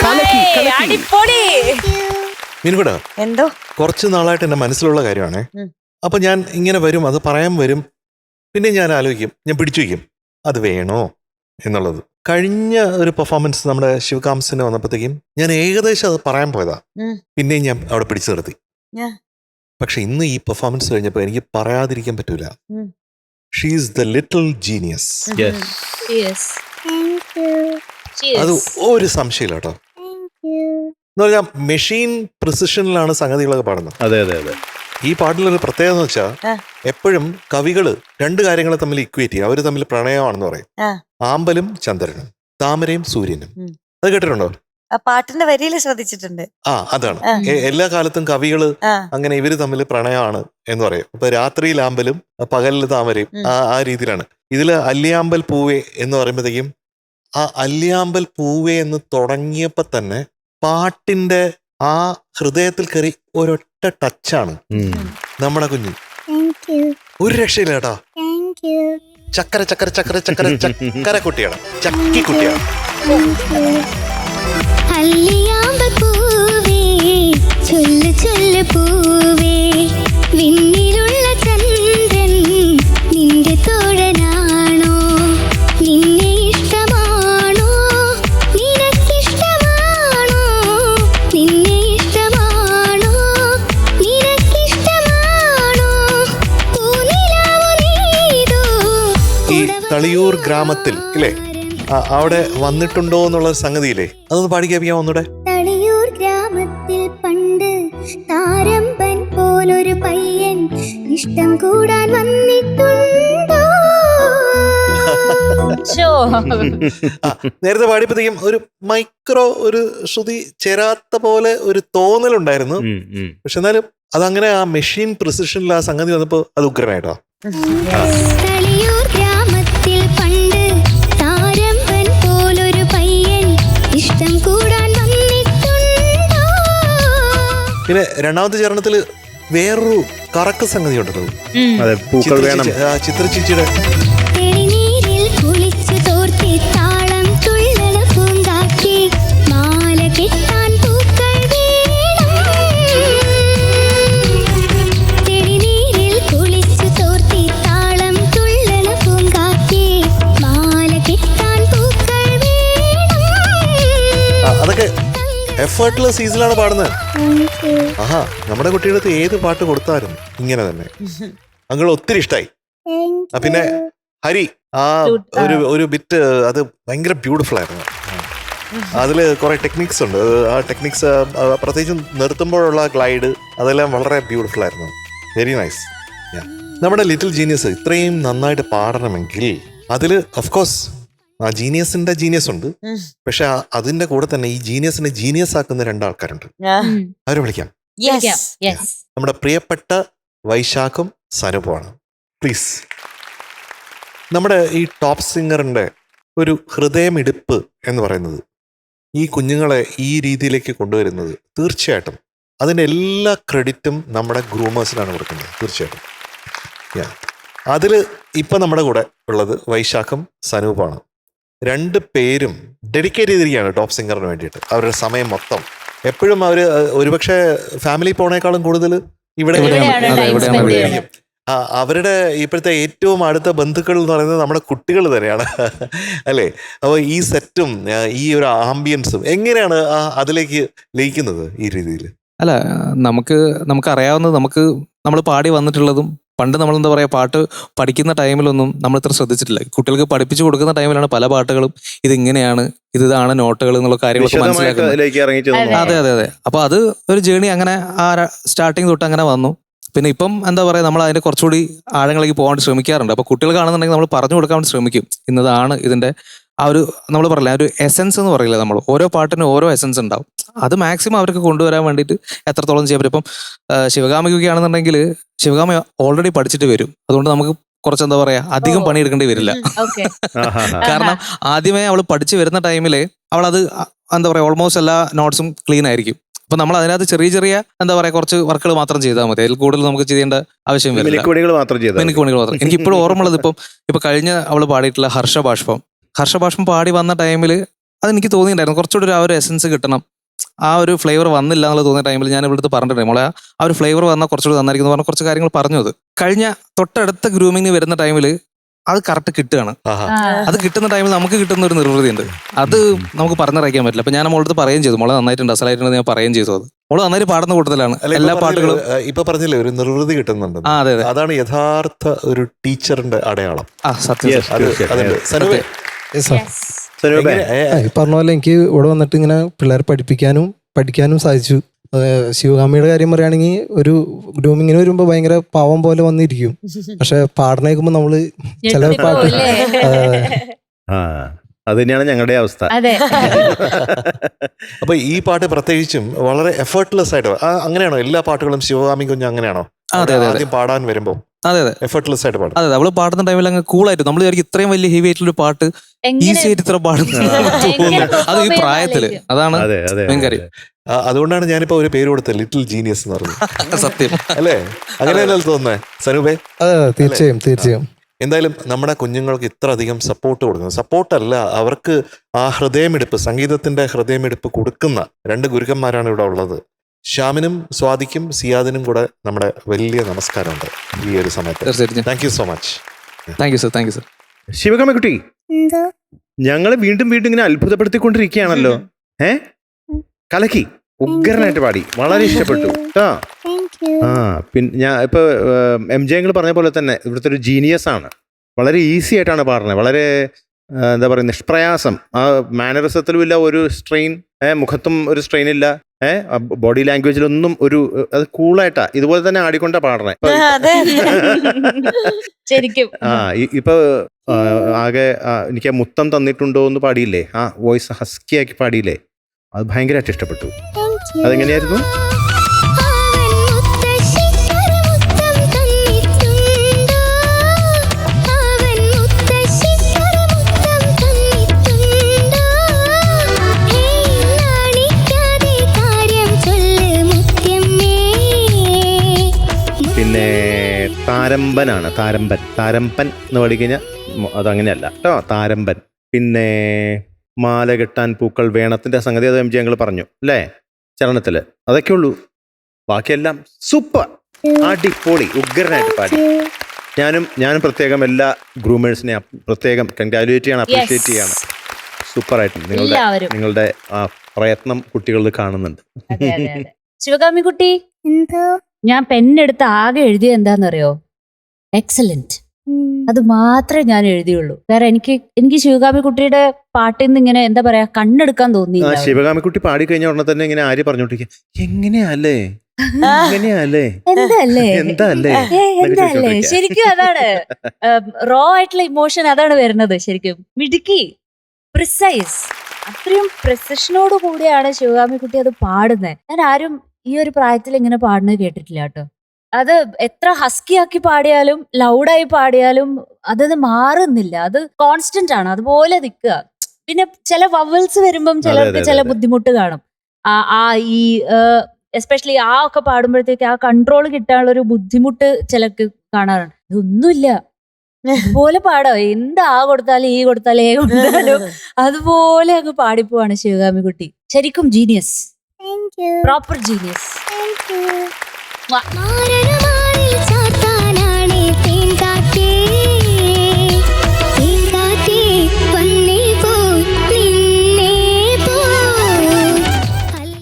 കലക്കി കലക്കി. അടിപൊളി. മീനുകൂടാ എന്തോ കുറച്ച് നാളായിട്ട് എൻ്റെ മനസ്സിലുള്ള കാര്യമാണ്. ഉം. അപ്പൊ ഞാൻ ഇങ്ങനെ വരും, അത് പറയാൻ വരും, പിന്നെ ഞാൻ ആലോചിക്കും, ഞാൻ പിടിച്ചു വയ്ക്കും അത് വേണോ എന്നുള്ളത്. കഴിഞ്ഞ ഒരു പെർഫോമൻസ് നമ്മുടെ ശിവകാംസിന് വന്നപ്പോഴത്തേക്കും ഞാൻ ഏകദേശം അത് പറയാൻ പോയതാ, ഉം. പിന്നെയും ഞാൻ അവിടെ പിടിച്ചു നിർത്തി. Yeah. പക്ഷെ ഇന്ന് ഈ പെർഫോമൻസ് കഴിഞ്ഞപ്പോൾ എനിക്ക് പറയാതിരിക്കാൻ പറ്റൂല. ഉം. She is the little genius. Yes. Cheers. Thank you അത് Cheers. ഒരു സംശയമില്ല കേട്ടോ. Thank you. എന്ന് പറഞ്ഞാൽ മെഷീൻ പ്രിസിഷനിലാണ് സംഗതികളൊക്കെ പാടുന്നത്. അതെ അതെ അതെ. ഈ പാട്ടിലൊരു പ്രത്യേകത എന്ന് വെച്ചാൽ ആ. എപ്പോഴും കവികള് രണ്ട് കാര്യങ്ങളെ തമ്മിൽ ഇക്വേറ്റ് ചെയ്യും. അവര് തമ്മിൽ പ്രണയമാണെന്ന് പറയും. ആ. ആമ്പലും ചന്ദ്രനും, താമരയും സൂര്യനും. ഉം. അത് കേട്ടിട്ടുണ്ടോ? ആ പാട്ടിന്റെ വരിയിൽ ശ്രദ്ധിച്ചിട്ടുണ്ട്. ആ അതാണ്. ആ. എല്ലാ കാലത്തും കവികള് ആ അങ്ങനെ ഇവര് തമ്മിൽ പ്രണയമാണ് എന്ന് പറയും. ഇപ്പൊ രാത്രിയിൽ ആമ്പലും പകലിൽ താമരയും ഉം. ആ രീതിയിലാണ്. ഇതില് അല്ലിയാമ്പൽ പൂവേ എന്ന് പറയുമ്പോഴത്തേക്കും ആ അല്ലിയാമ്പൽ പൂവേ എന്ന് തുടങ്ങിയപ്പോ തന്നെ പാട്ടിന്റെ ആ ഹൃദയത്തിൽ കയറി ഒരൊറ്റ ടച്ചാണ് ഉം. നമ്മുടെ കുഞ്ഞ്. Thank you. ഒരു രക്ഷയില്ല കേട്ടോ. Thank you. ചക്കര ചക്കര ചക്കര ചക്കര ചക്കര കുട്ടിയാണ്, ചക്കി കുട്ടിയാണ്. അല്ലിയാമ്പൽ പൂവേ ചൊല്ല് ചൊല്ല് പൂവേ, വിണ്ണിലുള്ള ചന്ദ്രൻ നിന്റെ തോഴനാണോ, നിന്നെ ഇഷ്ടമാണോ, നിനക്കിഷ്ടമാണോ, നിന്നെ ഇഷ്ടമാണോ, നിനക്കിഷ്ടമാണോ, പൂനിലാവു നീതോ ഈ തളിയൂർ ഗ്രാമത്തിൽ ഇല്ലേ, അവിടെ വന്നിട്ടുണ്ടോ എന്നുള്ള സംഗതിയില്ലേ, അതൊന്ന് പാടി കേൾപ്പിക്കാം ഒന്നുകൂടെ. തളിയൂർ ഗ്രാമത്തിൽ പണ്ട് താരമ്പൻ പോലൊരു പയ്യൻ ഇഷ്ടം കൂടാൻ വന്നിട്ടുണ്ടോ. Sure. നേരത്തെ പാടിയപ്പോഴത്തേക്കും ഒരു മൈക്രോ ഒരു ശ്രുതി ചേരാത്ത പോലെ ഒരു തോന്നലുണ്ടായിരുന്നു. ഉം, ഉം. പക്ഷെ എന്നാലും അതങ്ങനെ ആ മെഷീൻ പ്രിസിഷനിൽ ആ സംഗതി വന്നപ്പോ അത് ഉഗ്രനായിട്ടോ. തളിയൂർ ഗ്രാമത്തിൽ പണ്ട് താരമ്പൻ പോലൊരു പയ്യൻ ഇഷ്ടം കൂടാൻ വന്നിട്ടുണ്ടോ. പിന്നെ രണ്ടാമത്തെ ചരണത്തില് വേറൊരു കറക്ക സംഗതി ഉണ്ടല്ലോ. അതെ, പൂക്കൾ വേണം. ചിത്ര ചേച്ചിയുടെ തെളിനീരിൽ കുളിച്ചു തോർത്തി താളം തുള്ളണ പൂങ്കാറ്റി മാല കെട്ടാൻ പൂക്കൾ വേണം. തെളിനീരിൽ കുളിച്ചു തോർത്തി താളം തുള്ളണ പൂങ്കാറ്റി മാല കെട്ടാൻ പൂക്കൾ വേണം. അതൊക്കെ എഫേർട്ട്ലെസ് സീസണിലാണ് പാടുന്നത്. ആഹാ, നമ്മുടെ കുട്ടിയുടെ അടുത്ത് ഏത് പാട്ട് കൊടുത്താലും ഇങ്ങനെ തന്നെ. അങ്ങൾ ഒത്തിരി ഇഷ്ടായി. പിന്നെ ഹരി ആ ഒരു ബിറ്റ് അത് ഭയങ്കര ബ്യൂട്ടിഫുൾ ആയിരുന്നു. അതില് കുറെ ടെക്നിക്സ് ഉണ്ട്. ആ ടെക്നിക്സ് പ്രത്യേകിച്ച് നിർത്തുമ്പോഴുള്ള ഗ്ലൈഡ് അതെല്ലാം വളരെ ബ്യൂട്ടിഫുൾ ആയിരുന്നു. Very nice. നമ്മുടെ ലിറ്റിൽ ജീനിയസ് ഇത്രയും നന്നായിട്ട് പാടണമെങ്കിൽ അതില് ഓഫ്കോഴ്സ് ആ ജീനിയസിന്റെ ജീനിയസ് ഉണ്ട്. പക്ഷെ അതിന്റെ കൂടെ തന്നെ ഈ ജീനിയസിനെ ജീനിയസ് ആക്കുന്ന രണ്ടാൾക്കാരുണ്ട്. അവരെ വിളിക്കാം. Yes. നമ്മുടെ പ്രിയപ്പെട്ട വൈശാഖും സനുപുമാണ്. പ്ലീസ്. നമ്മുടെ ഈ ടോപ്പ് സിംഗറിന്റെ ഒരു ഹൃദയമിടിപ്പ് എന്ന് പറയുന്നത് ഈ കുഞ്ഞുങ്ങളെ ഈ രീതിയിലേക്ക് കൊണ്ടുവരുന്നത് തീർച്ചയായിട്ടും അതിൻ്റെ എല്ലാ ക്രെഡിറ്റും നമ്മുടെ ഗ്രൂമേഴ്സിനാണ് കൊടുക്കുന്നത്. തീർച്ചയായിട്ടും അതിൽ ഇപ്പം നമ്മുടെ കൂടെ ഉള്ളത് വൈശാഖും സനൂപാണ്. രണ്ട് പേരും ഡെഡിക്കേറ്റ് ചെയ്തിരിക്കുകയാണ് ടോപ്പ് സിംഗറിന് വേണ്ടിയിട്ട്. അവരുടെ സമയം മൊത്തം എപ്പോഴും അവർ ഒരുപക്ഷെ ഫാമിലി പോണേക്കാളും കൂടുതൽ ഇവിടെ അവരുടെ ഇപ്പോഴത്തെ ഏറ്റവും അടുത്ത ബന്ധുക്കൾ എന്ന് പറയുന്നത് നമ്മുടെ കുട്ടികൾ തന്നെയാണ് അല്ലേ. അപ്പോൾ ഈ സെറ്റും ഈ ഒരു ആംബിയൻസും എങ്ങനെയാണ് അതിലേക്ക് ലയിക്കുന്നത് ഈ രീതിയിൽ? അല്ല, നമുക്കറിയാവുന്നത് നമ്മൾ പാടി വന്നിട്ടുള്ളതും പണ്ട് നമ്മൾ എന്താ പറയുക, പാട്ട് പഠിക്കുന്ന ടൈമിലൊന്നും നമ്മൾ ഇത്ര ശ്രദ്ധിച്ചിട്ടില്ല. കുട്ടികൾക്ക് പഠിപ്പിച്ചു കൊടുക്കുന്ന ടൈമിലാണ് പല പാട്ടുകളും ഇതിങ്ങനെയാണ്, ഇതാണ് നോട്ടുകൾ എന്നുള്ള കാര്യങ്ങളൊക്കെ മനസ്സിലാക്കുന്നത്. അതെ. അപ്പൊ അത് ഒരു ജേണി അങ്ങനെ ആ സ്റ്റാർട്ടിങ് തൊട്ട് അങ്ങനെ വന്നു. പിന്നെ ഇപ്പം എന്താ പറയുക, നമ്മൾ അതിന്റെ കുറച്ചുകൂടി ആഴങ്ങളിലേക്ക് പോകാൻ ശ്രമിക്കാറുണ്ട്. അപ്പൊ കുട്ടികൾ കാണുന്നുണ്ടെങ്കിൽ നമ്മൾ പറഞ്ഞു കൊടുക്കാൻ വേണ്ടി ശ്രമിക്കും. ഇന്നതാണ് ഇതിന്റെ ആ ഒരു നമ്മൾ പറയില്ല ഒരു എസെൻസ് എന്ന് പറയില്ല, നമ്മൾ ഓരോ പാട്ടിനും ഓരോ എസെൻസ് ഉണ്ടാവും. അത് മാക്സിമം അവർക്ക് കൊണ്ടുവരാൻ വേണ്ടിയിട്ട് എത്രത്തോളം ചെയ്യാൻ പറ്റും. ഇപ്പം ശിവകാമിയൊക്കെ ആണെന്നുണ്ടെങ്കിൽ ശിവകാമി ഓൾറെഡി പഠിച്ചിട്ട് വരും. അതുകൊണ്ട് നമുക്ക് കുറച്ച് എന്താ പറയാ അധികം പണിയെടുക്കേണ്ടി വരില്ല. കാരണം ആദ്യമേ അവൾ പഠിച്ചു വരുന്ന ടൈമില് അവളത് എന്താ പറയാ ഓൾമോസ്റ്റ് എല്ലാ നോട്ട്സും ക്ലീൻ ആയിരിക്കും. അപ്പൊ നമ്മൾ അതിനകത്ത് ചെറിയ ചെറിയ എന്താ പറയാ കുറച്ച് വർക്കുകൾ മാത്രം ചെയ്താൽ മതി. അതിൽ കൂടുതൽ നമുക്ക് ചെയ്യേണ്ട ആവശ്യം വരില്ല. മിനുക്കുപണികൾ മാത്രം. എനിക്ക് ഇപ്പോഴും ഓർമ്മയുള്ളത് ഇപ്പൊ കഴിഞ്ഞ അവള് പാടിയിട്ടുള്ള ഹർഷബാഷ്പം പാടി വന്ന ടൈമിൽ അതെനിക്ക് തോന്നിയിട്ടുണ്ടായിരുന്നു കുറച്ചുകൂടി ആ ഒരു എസൻസ് കിട്ടണം, ആ ഒരു ഫ്ലേവർ വന്നില്ല എന്നുള്ള തോന്നിയ ടൈമിൽ ഞാൻ ഇവിടുത്തെ പറഞ്ഞിട്ടുണ്ടായി മോളെ ആ ഒരു ഫ്ലേവർ വന്നാൽ കുറച്ചുകൂടി നന്നായിരിക്കും എന്ന് പറഞ്ഞ കുറച്ച് കാര്യങ്ങൾ പറഞ്ഞു. അത് കഴിഞ്ഞ തൊട്ടടുത്ത ഗ്രൂമിങ് വരുന്ന ടൈമിൽ അത് കറക്റ്റ് കിട്ടുകയാണ്. അത് കിട്ടുന്ന ടൈമിൽ നമുക്ക് കിട്ടുന്ന ഒരു നിർവൃതി ഉണ്ട്, അത് നമുക്ക് പറഞ്ഞറിയിക്കാൻ പറ്റില്ല. അപ്പൊ ഞാൻ മോളടുത്ത് പറയുകയും ചെയ്തു, മോളെ നന്നായിട്ടുണ്ട്, അസലായിട്ടുണ്ട് ഞാൻ പറയുകയും ചെയ്തു. അത് മോള് നന്നായിട്ട് പാടുന്ന കൂട്ടത്തിലാണ് എല്ലാ പാട്ടുകളും. ഇപ്പൊ പറഞ്ഞില്ലേ ഒരു നിർവൃതി കിട്ടുന്നുണ്ട്, അതെ അതെ, അതാണ് യഥാർത്ഥ ഒരു ടീച്ചറിന്റെ അടയാളം. സത്യം. സനുവേ, ഈ പറഞ്ഞ പോലെ എനിക്ക് ഇവിടെ വന്നിട്ട് ഇങ്ങനെ പിള്ളേരെ പഠിക്കാനും സാധിച്ചു. ശിവകാമിയുടെ കാര്യം പറയുകയാണെങ്കിൽ ഒരു ഗ്രൂമിങ്ങിന് വരുമ്പോ ഭയങ്കര പാവം പോലെ വന്നിരിക്കും, പക്ഷെ പാടണേക്കുമ്പോ നമ്മള് ചില പാട്ട് അത് തന്നെയാണ് ഞങ്ങളുടെ അവസ്ഥ. അപ്പൊ ഈ പാട്ട് പ്രത്യേകിച്ചും വളരെ എഫേർട്ട്ലെസ് ആയിട്ട് അങ്ങനെയാണോ എല്ലാ പാട്ടുകളും? ശിവകാമി കുഞ്ഞ് അങ്ങനെയാണോ ആദ്യം പാടാൻ വരുമ്പോ? അതെ അതെ, എഫേർട്ട്ലെസ് ആയിട്ട് പാടും. അതെ, അവള് പാടുന്ന ടൈമിൽ അങ്ങ് കൂളായിട്ട് നമ്മൾ വിചാരിക്കും ഇത്രയും വലിയ ഹെവി ആയിട്ടുള്ള പാട്ട് ഈസി ആയിട്ട് ഇത്ര പാടുന്നത്. അത് ഈ പ്രായത്തില് അതാണ് ഭയങ്കര. അതുകൊണ്ടാണ് ഞാനിപ്പോ ഒരു പേര് കൊടുത്തത് ലിറ്റിൽ ജീനിയസ് എന്ന് പറഞ്ഞു. സത്യം അല്ലേ? അങ്ങനെയല്ലേ തോന്നുന്നേ സനുബേ? തീർച്ചയായും. എന്തായാലും നമ്മുടെ കുഞ്ഞുങ്ങൾക്ക് ഇത്ര അധികം സപ്പോർട്ട് കൊടുക്കുന്നത്, സപ്പോർട്ടല്ല, അവർക്ക് ആ ഹൃദയമെടുപ്പ്, സംഗീതത്തിന്റെ ഹൃദയമെടുപ്പ് കൊടുക്കുന്ന രണ്ട് ഗുരുക്കന്മാരാണ് ഇവിടെ ഉള്ളത്. ശ്യാമിനും സ്വാതിക്കും സിയാദിനും കൂടെ നമ്മുടെ വലിയ നമസ്കാരമുണ്ട് ഈ ഒരു സമയത്ത്. തീർച്ചയായിട്ടും. Thank you so much. Thank you sir, thank you sir. ശിവകാമിക്കുട്ടി, ഞങ്ങളെ വീണ്ടും ഇങ്ങനെ അത്ഭുതപ്പെടുത്തിക്കൊണ്ടിരിക്കുകയാണല്ലോ. കലക്കി ഉഗ്രനായിട്ട് പാടി, വളരെ ഇഷ്ടപ്പെട്ടു കേട്ടോ. പിന്നെ ഞാൻ ഇപ്പൊ MJ പറഞ്ഞ പോലെ തന്നെ ഇവിടുത്തെ ഒരു ജീനിയസ് ആണ്. വളരെ ഈസി ആയിട്ടാണ് പാടുന്നത്, വളരെ എന്താ പറയുക, നിഷ്പ്രയാസം. ആ മാനറിസത്തിലും ഇല്ല ഒരു സ്ട്രെയിൻ, മുഖത്തും ഒരു സ്ട്രെയിൻ ഇല്ല, ബോഡി ലാംഗ്വേജിലൊന്നും ഒരു, അത് കൂളായിട്ടാ ഇതുപോലെ തന്നെ ആടിക്കൊണ്ടാ പാടണേ. ശരിക്കും ഇപ്പൊ ആകെ എനിക്ക് മുത്തം തന്നിട്ടുണ്ടോ എന്ന് പാടിയില്ലേ, ആ വോയിസ് ഹസ്കിയാക്കി പാടിയില്ലേ, അത് ഭയങ്കരമായിട്ട് ഇഷ്ടപ്പെട്ടു. അതെങ്ങനെയായിരുന്നു? പിന്നെ താരമ്പനാണ്, താരമ്പൻ എന്ന് പഠിക്കഴിഞ്ഞാൽ അതങ്ങനെയല്ല കേട്ടോ, താരമ്പൻ. പിന്നെ മാല കെട്ടാൻ പൂക്കൾ വേണത്തിന്റെ സംഗതി അത് MJ പറഞ്ഞു അല്ലേ, ചരണത്തില്. അതൊക്കെ ഉള്ളൂ, ബാക്കിയെല്ലാം സൂപ്പർ, അടിപൊളി, ഉഗ്രനായിട്ട് പാടി. ഞാനും പ്രത്യേകം എല്ലാ ഗ്രൂമേഴ്സിനെ പ്രത്യേകം കൺഗ്രാജുലേറ്റ് ചെയ്യാണ്, അപ്രീഷിയേറ്റ് ചെയ്യാണ്. സൂപ്പറായിട്ട് നിങ്ങളുടെ ആ പ്രയത്നം കുട്ടികളിൽ കാണുന്നുണ്ട്. ശിവകാമി കുട്ടി, ഞാൻ പെണ്ണെടുത്ത് ആകെ എഴുതിയ എന്താണെന്നറിയോ? എക്സലന്റ്. അത് മാത്രമേ ഞാൻ എഴുതിയുള്ളൂ. വേറെ എനിക്ക് ശിവകാമി കുട്ടിയുടെ പാട്ടിൽ നിന്ന് ഇങ്ങനെ എന്താ പറയാ കണ്ണെടുക്കാൻ തോന്നി. ശിവകാമി കുട്ടി പാടി കഴിഞ്ഞ ഉടനെ തന്നെ ഇങ്ങനെ ആര് പറഞ്ഞോണ്ടിരിക്കുക, എങ്ങനെയല്ലേ എന്താല്ലേ ശരിക്കും അതാണ് റോ ആയിട്ടുള്ള ഇമോഷൻ, അതാണ് വരുന്നത്. ശരിക്കും മിടുക്കി, പ്രിസൈസ്, അത്രയും പ്രിസിഷനോട് കൂടിയാണ് ശിവകാമി കുട്ടി അത് പാടുന്നത്. ഞാൻ ആരും ഈ ഒരു പ്രായത്തിൽ ഇങ്ങനെ പാടുന്നത് കേട്ടിട്ടില്ല കേട്ടോ. അത് എത്ര ഹസ്കി ആക്കി പാടിയാലും ലൗഡായി പാടിയാലും അതത് മാറുന്നില്ല, അത് കോൺസ്റ്റന്റ് ആണ്, അതുപോലെ നിൽക്കുക. പിന്നെ ചില വവൽസ് വരുമ്പം ചിലർക്ക് ചില ബുദ്ധിമുട്ട് കാണും. ആ ഈ എസ്പെഷ്യലി ആ ഒക്കെ പാടുമ്പോഴത്തേക്ക് ആ കൺട്രോൾ കിട്ടാനുള്ള ഒരു ബുദ്ധിമുട്ട് ചിലർക്ക് കാണാറുണ്ട്. ഇതൊന്നുമില്ല, അതുപോലെ പാടോ, എന്ത് ആ കൊടുത്താലും ഈ കൊടുത്താലും ഏ കൊടുത്താലും അതുപോലെ അങ്ങ് പാടിപ്പോവാണ് ശിവകാമി കുട്ടി. ശരിക്കും ജീനിയസ്, പ്രോപ്പർ ജീനിയസ്.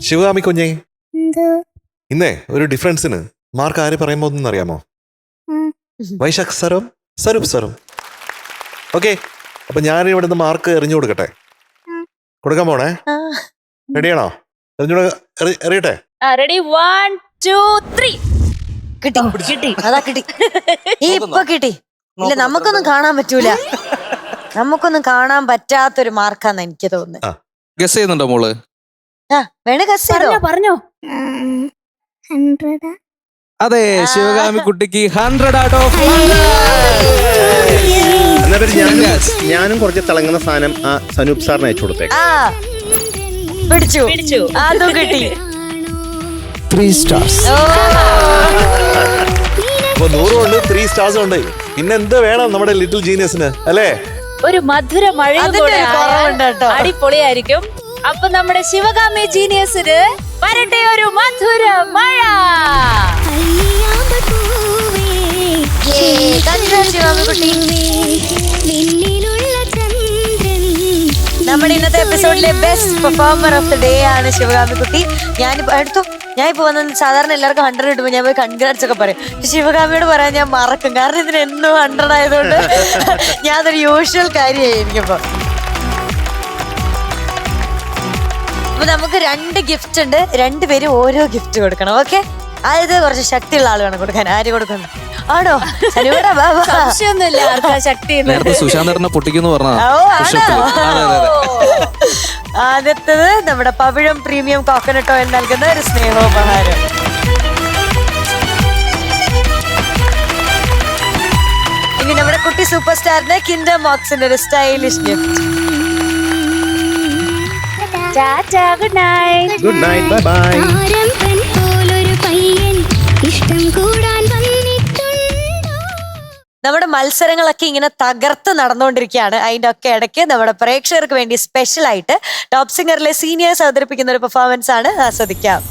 ശിവകാമി കുഞ്ഞേ, ഇന്നേ ഒരു ഡിഫറൻസിന് മാർക്ക് ആര് പറയുമ്പോ ഒന്നും അറിയാമോ? വൈശാഖ് സാറും സരൂപ് സാറും. ഓക്കെ, അപ്പൊ ഞാൻ ഇവിടുന്ന് മാർക്ക് എറിഞ്ഞു കൊടുക്കട്ടെ? കൊടുക്കാൻ പോണേ, റെഡിയാണോ? എറിയട്ടെ? റെഡി, 1 2 3. കിട്ടി, അതാ കിട്ടി, ഇപ്പൊ കിട്ടി. ഇല്ല, നമുക്കൊന്നും കാണാൻ പറ്റൂല, നമുക്കൊന്നും കാണാൻ പറ്റാത്തൊരു മാർക്കാന്ന് എനിക്ക് തോന്നുന്നത്. ഗസ് ചെയ്യുന്നുണ്ടോ മോള്? വേണേ ഗസ് ചെയ്തോ. പറഞ്ഞോ. അതെ, ശിവകാമി കുട്ടിക്ക് 100 out of 100. ഞാനും കുറച്ച് തിളങ്ങുന്ന സാധനം ആ സനൂപ് സാറിന് അയച്ചു കൊടുത്തേ. പിടിച്ചു, അതും കിട്ടി. 3 stars. അപ്പൊ 100 ഉണ്ട്, 3 stars ഉണ്ട്. പിന്നെ എന്ത് വേണം നമ്മുടെ ലിറ്റിൽ ജീനിയസിന്, അല്ലേ? ഒരു മധുര മഴയും അതിന്റെ കൂടെ ഒരു കുറവുണ്ട് കേട്ടോ. അടിപൊളിയായിരിക്കും. അപ്പൊ നമ്മുടെ ശിവകാമി ജീനിയസിന് വരട്ടെ ഒരു മധുര മഴ. നമ്മുടെ ഇന്നത്തെ എപ്പിസോഡിലെ best performer of the day ആണ് ശിവകാമിക്കുട്ടി. ഞാനിപ്പോ വന്ന സാധാരണ എല്ലാവർക്കും 100 കിട്ടുമ്പോൾ ഞാൻ പോയി കൺഗ്രാറ്റ്സ് ഒക്കെ പറയും. ശിവകാമിയോട് പറയാൻ ഞാൻ മറക്കും, കാരണം ഇതിന് എന്നും 100 ആയതുകൊണ്ട് ഞാനതൊരു യൂഷ്വൽ കാര്യമായി എനിക്കിപ്പോ. അപ്പൊ നമുക്ക് 2 ഗിഫ്റ്റ് ഉണ്ട്, 2 പേരും ഓരോ ഗിഫ്റ്റ് കൊടുക്കണം. ഓക്കെ, അതായത് കുറച്ച് ശക്തിയുള്ള ആൾ വേണം കൊടുക്കാൻ. ആര് കൊടുക്കണം? ആണോ? സംശയമൊന്നുമില്ല ആർക്കാ ശക്തി. നേരത്തെ സുശാന്തരനെ പൊട്ടിക്കുന്നു പറഞ്ഞതാ. ആദ്യത്തത് നമ്മുടെ പവിഴം പ്രീമിയം കോക്കനട്ട് ഓയിൽ നൽകുന്ന ഒരു സ്നേഹോപഹാരം. ഇനി നമ്മുടെ കുട്ടി സൂപ്പർ സ്റ്റാറിന് കിൻഡർ മോക്സിന്റെ ഒരു stylish gift. Good night. Good night, bye bye. നമ്മുടെ മത്സരങ്ങളൊക്കെ ഇങ്ങനെ തകർത്ത് നടന്നുകൊണ്ടിരിക്കുകയാണ്. അതിന്റെ ഒക്കെ ഇടയ്ക്ക് നമ്മുടെ പ്രേക്ഷകർക്ക് വേണ്ടി സ്പെഷ്യൽ ആയിട്ട് ടോപ്പ് സിംഗറിലെ സീനിയേഴ്സ് അവതരിപ്പിക്കുന്ന ഒരു പെർഫോമൻസ് ആണ്, ആസ്വദിക്കാം.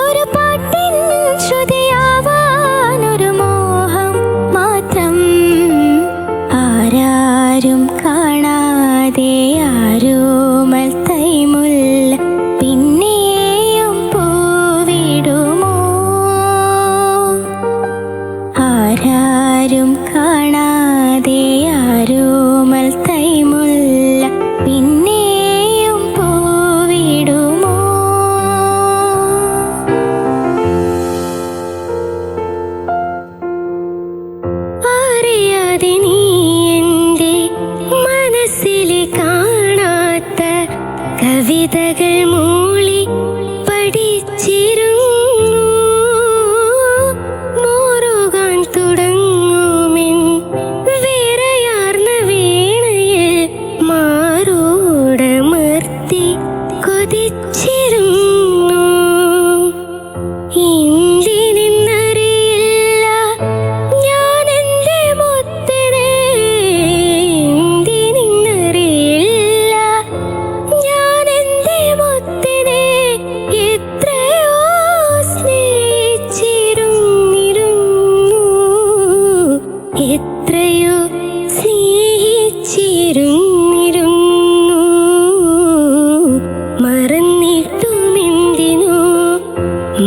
ഒരു പാട്ടിൻ ശ്രുതിയാവാ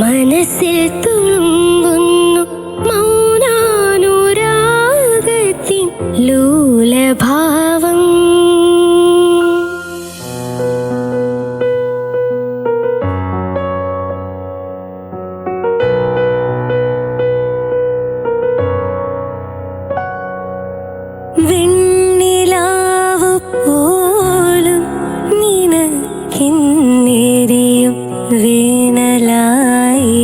മനസ്സിൽ തുളുമ്പുന്നു മൗനാനുരാഗത്തിൻ ലോലഭാവം. വെണ്ണിലാവ് പോലും നിനക്കെന്നെരിയും വേനലായി.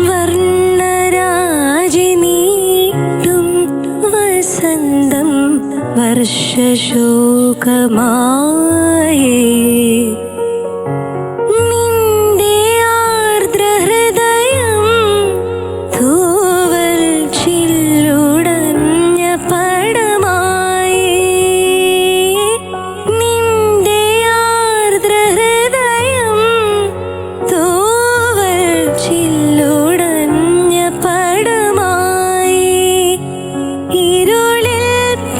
വർണ്ണരാജി നീട്ടും വസന്തം വർഷശോകമായി. നിന്റെ ആർദ്രഹൃദയം തൂവൽ ചില്ലുടഞ്ഞ പടമായി. നിന്റെ ആർദ്രഹൃദയം തൂവൽ ചില്ലുടഞ്ഞ പടമായി. ഇരുളിൽ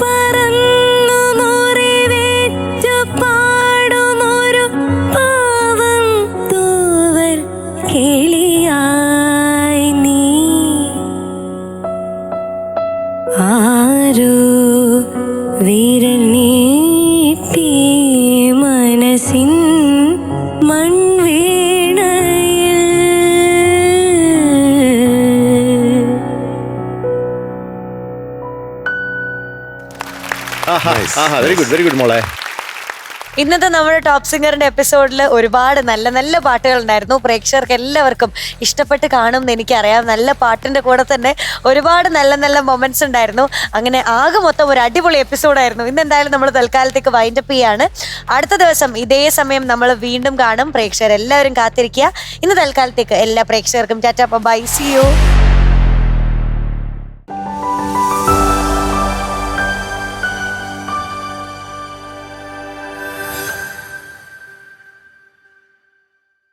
പറന്നു മുറിവേറ്റു പാടുമൊരു പാവം തൂവൽ കിളിയായി നീ. ആരോ വിരൽ നീട്ടി മനസ്സിൻ മൺവീണയിൽ. വെരി ഗുഡ് വെരി ഗുഡ് മോളെ. ഇന്നത്തെ നമ്മുടെ ടോപ്പ് സിംഗറിന്റെ എപ്പിസോഡിൽ ഒരുപാട് നല്ല നല്ല പാട്ടുകൾ ഉണ്ടായിരുന്നു. പ്രേക്ഷകർക്ക് എല്ലാവർക്കും ഇഷ്ടപ്പെട്ട് കാണും എന്ന് എനിക്കറിയാം. നല്ല പാട്ടിന്റെ കൂടെ തന്നെ ഒരുപാട് നല്ല നല്ല മൊമെന്റ്സ് ഉണ്ടായിരുന്നു. അങ്ങനെ ആകെ മൊത്തം ഒരു അടിപൊളി എപ്പിസോഡായിരുന്നു. ഇന്ന് എന്തായാലും നമ്മൾ തൽക്കാലത്തേക്ക് വൈൻഡപ്പ് ചെയ്യാണ്. അടുത്ത ദിവസം ഇതേ സമയം നമ്മൾ വീണ്ടും കാണും. പ്രേക്ഷകർ എല്ലാവരും കാത്തിരിക്കുക. ഇന്ന് തൽക്കാലത്തേക്ക് എല്ലാ പ്രേക്ഷകർക്കും ടാറ്റാ ബൈ, സീ യു.